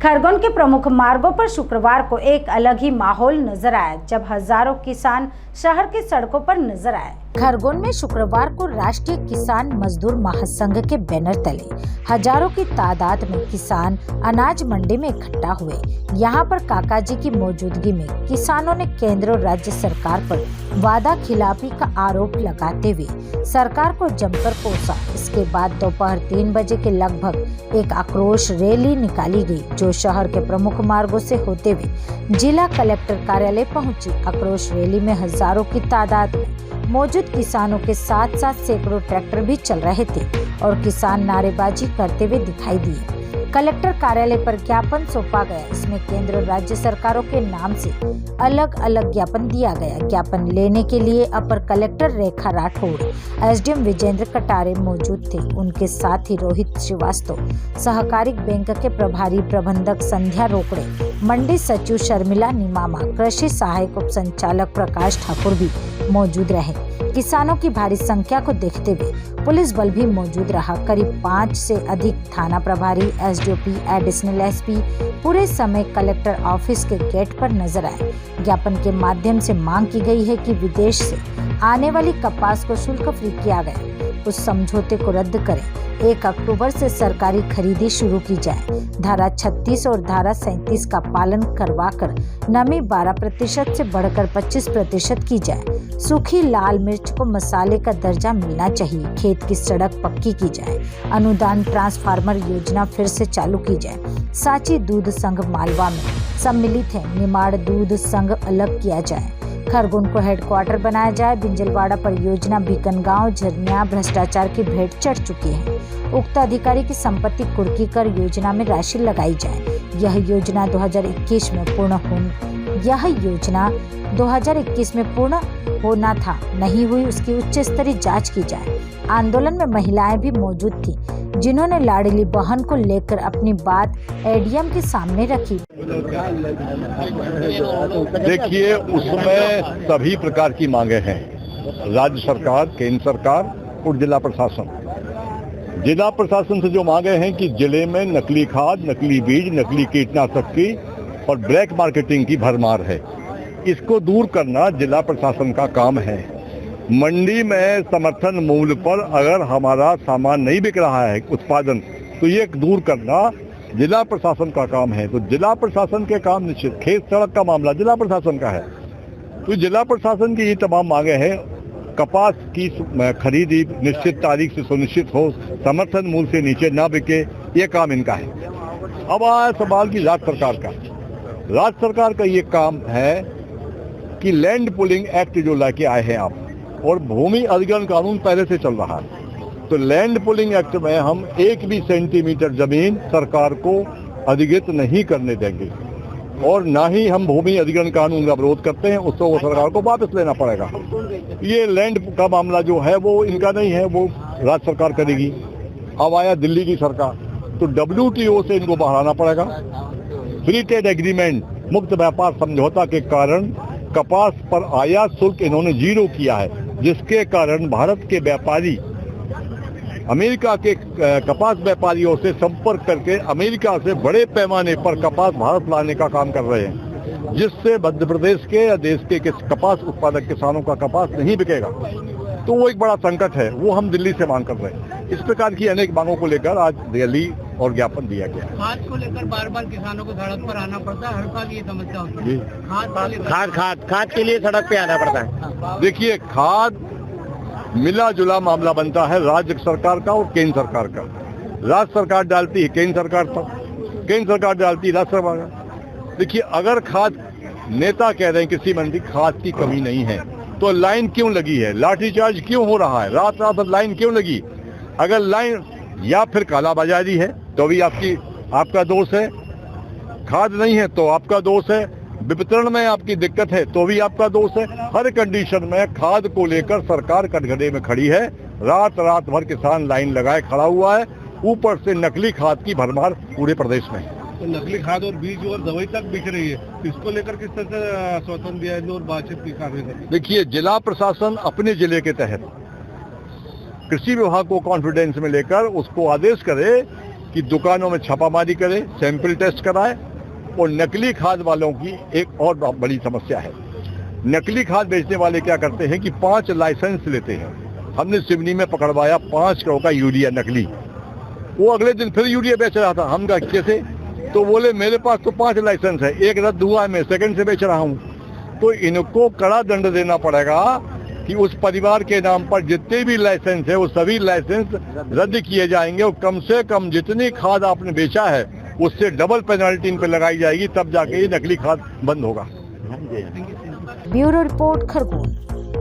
खरगोन के प्रमुख मार्गों पर शुक्रवार को एक अलग ही माहौल नजर आया जब हजारों किसान शहर की सड़कों पर नजर आए। खरगोन में शुक्रवार को राष्ट्रीय किसान मजदूर महासंघ के बैनर तले हजारों की तादाद में किसान अनाज मंडी में इकट्ठा हुए। यहाँ पर काकाजी की मौजूदगी में किसानों ने केंद्र और राज्य सरकार पर वादा खिलाफी का आरोप लगाते हुए सरकार को जमकर कोसा। इसके बाद दोपहर 3 बजे के लगभग एक आक्रोश रैली निकाली गई जो शहर के प्रमुख मार्गों से होते हुए जिला कलेक्टर कार्यालय पहुंची। आक्रोश रैली में हजारों की तादाद में मौजूद किसानों के साथ साथ सैकड़ों ट्रैक्टर भी चल रहे थे और किसान नारेबाजी करते हुए दिखाई दिए। कलेक्टर कार्यालय पर ज्ञापन सौंपा गया। इसमें केंद्र और राज्य सरकारों के नाम से अलग अलग ज्ञापन दिया गया। ज्ञापन लेने के लिए अपर कलेक्टर रेखा राठौड़, एसडीएम विजेंद्र कटारे मौजूद थे। उनके साथ ही रोहित श्रीवास्तव, सहकारी बैंक के प्रभारी प्रबंधक संध्या रोकड़े, मंडी सचिव शर्मिला निमामा, कृषि सहायक उप संचालक प्रकाश ठाकुर भी मौजूद रहे। किसानों की भारी संख्या को देखते हुए पुलिस बल भी मौजूद रहा। करीब 5 से अधिक थाना प्रभारी, एसडीओपी, एडिशनल एसपी पूरे समय कलेक्टर ऑफिस के गेट पर नजर आए। ज्ञापन के माध्यम से मांग की गई है कि विदेश से आने वाली कपास को शुल्क फ्री किया गया, उस समझौते को रद्द करें। 1 अक्टूबर से सरकारी खरीदी शुरू की जाए। धारा 36 और धारा 37 का पालन करवाकर नमी 12% से बढ़कर 25% की जाए। सूखी लाल मिर्च को मसाले का दर्जा मिलना चाहिए। खेत की सड़क पक्की की जाए। अनुदान ट्रांसफार्मर योजना फिर से चालू की जाए। सांची दूध संघ मालवा में सम्मिलित है। निमाड़ दूध संघ अलग किया जाए। खरगोन को हेडक्वार्टर बनाया जाए। बिंजलवाड़ा परियोजना बीकनगांव झरनिया भ्रष्टाचार की भेंट चढ़ चुकी है। उक्त अधिकारी की संपत्ति कुर्की कर योजना में राशि लगाई जाए। यह योजना 2021 में पूर्ण होना था, नहीं हुई, उसकी उच्च स्तरीय जांच की जाए। आंदोलन में महिलाएं भी मौजूद थी जिन्होंने लाडली बहन को लेकर अपनी बात एडीएम के सामने रखी। देखिए, उसमें सभी प्रकार की मांगे हैं। राज्य सरकार, केंद्र सरकार और जिला प्रशासन। जिला प्रशासन से जो मांगे हैं कि जिले में नकली खाद, नकली बीज, नकली कीटनाशक की और ब्लैक मार्केटिंग की भरमार है, इसको दूर करना जिला प्रशासन का काम है। मंडी में समर्थन मूल्य पर अगर हमारा सामान नहीं बिक रहा है उत्पादन, तो ये दूर करना जिला प्रशासन का काम है। तो जिला प्रशासन के काम निश्चित, खेत सड़क का मामला जिला प्रशासन का है, तो जिला प्रशासन की ये तमाम मांगे हैं। कपास की खरीदी निश्चित तारीख से सुनिश्चित हो, समर्थन मूल्य से नीचे ना बिके, ये काम इनका है। अब आया सवाल की राज्य सरकार का। राज्य सरकार का ये काम है कि लैंड पुलिंग एक्ट जो लाके आए हैं आप, और भूमि अधिग्रहण कानून पहले से चल रहा है, तो लैंड पुलिंग एक्ट में हम 1 भी सेंटीमीटर जमीन सरकार को अधिग्रहित नहीं करने देंगे और ना ही हम भूमि अधिग्रहण कानून का विरोध करते हैं, उसको वो सरकार को वापस लेना पड़ेगा। ये लैंड का मामला जो है वो इनका नहीं है, वो राज्य सरकार करेगी। अब आया दिल्ली की सरकार, तो WTO से इनको बढ़ाना पड़ेगा। फ्री ट्रेड एग्रीमेंट, मुक्त व्यापार समझौता के कारण कपास पर आयात शुल्क इन्होंने 0 किया है, जिसके कारण भारत के व्यापारी अमेरिका के कपास व्यापारियों से संपर्क करके अमेरिका से बड़े पैमाने पर कपास भारत लाने का काम कर रहे हैं, जिससे मध्य प्रदेश के या देश के कपास उत्पादक किसानों का कपास नहीं बिकेगा। तो वो एक बड़ा संकट है, वो हम दिल्ली से मांग कर रहे हैं। इस प्रकार की अनेक मांगों को लेकर आज रैली और ज्ञापन दिया गया। खाद को लेकर बार बार किसानों को सड़क पर आना पड़ता है, हर साल ये समस्या होती है। खाद के लिए सड़क पे आना पड़ता है। देखिए, खाद मिला जुला मामला बनता है राज्य सरकार का और केंद्र सरकार का। राज्य सरकार डालती है, केंद्र सरकार डालती है राज्य सरकार। देखिए, अगर खाद नेता कह रहे हैं किसी मंडी खाद की कमी नहीं है, तो लाइन क्यों लगी है? लाठीचार्ज क्यों हो रहा है? रात रात लाइन क्यों लगी? अगर लाइन या फिर कालाबाजारी है तो भी आपका दोष है, खाद नहीं है तो आपका दोष है, वितरण में आपकी दिक्कत है तो भी आपका दोष है। हर कंडीशन में खाद को लेकर सरकार कटघरे में खड़ी है। रात भर किसान लाइन लगाए खड़ा हुआ है, ऊपर से नकली खाद की भरमार पूरे प्रदेश में। तो नकली खाद और बीज और दवाई तक बिक रही है, इसको लेकर किस तरह से स्वतंत्र दिया और बातचीत की कार्रवाई करें? देखिए, जिला प्रशासन अपने जिले के तहत कृषि विभाग को कॉन्फिडेंस में लेकर उसको आदेश करे कि दुकानों में छापामारी करे, सैंपल टेस्ट कराए। और नकली खाद वालों की एक और बड़ी समस्या है। नकली खाद बेचने वाले क्या करते हैं कि 5 लाइसेंस लेते हैं। हमने सिवनी में पकड़वाया 5 करोड़ का यूरिया नकली। वो अगले दिन फिर यूरिया बेच रहा था। हम कहा कैसे? तो बोले मेरे पास तो 5 लाइसेंस है, एक रद्द हुआ है, मैं सेकंड से बेच रहा हूँ। तो इनको कड़ा दंड देना पड़ेगा कि उस परिवार के नाम पर जितने भी लाइसेंस है वो सभी लाइसेंस रद्द किए जाएंगे और कम से कम जितनी खाद आपने बेचा है उससे डबल पेनल्टी इन पे लगाई जाएगी, तब जाके ये नकली खाद बंद होगा। Bureau report Khargone.